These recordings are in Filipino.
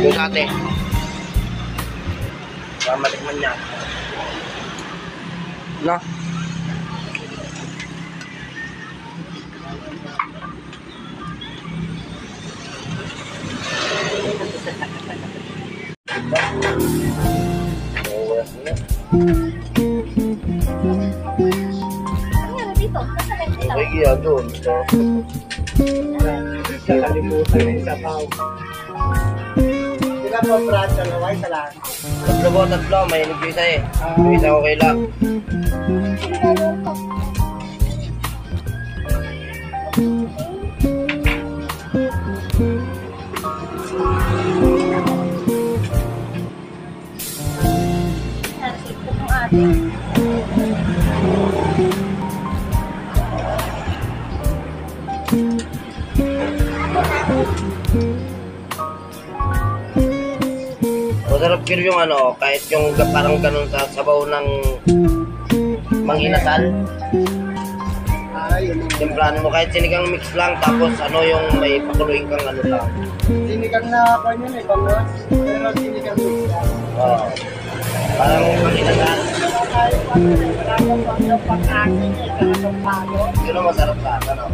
Yung ate. Matikman niya. No? Okay, yeah, doon. So, kalimutan ng isa pa. Sila po, brad, dalaway, salang. Tatlo, may nag-isa eh. Yung isa okay lang. Masarap pero yung ano, kahit yung parang ganun sa sabaw ng manginasal. Timplahan mo kahit sinigang mix lang, tapos ano yung may pakuluin kang ano lang. Sinigang na ako yun eh, bangos. Pero sinigang mix lang. Oo. Parang manginasal. Yun ang masarap sa ano.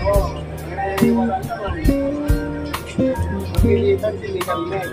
Oo. Eh, wala naman. Pilitan sinigang mix.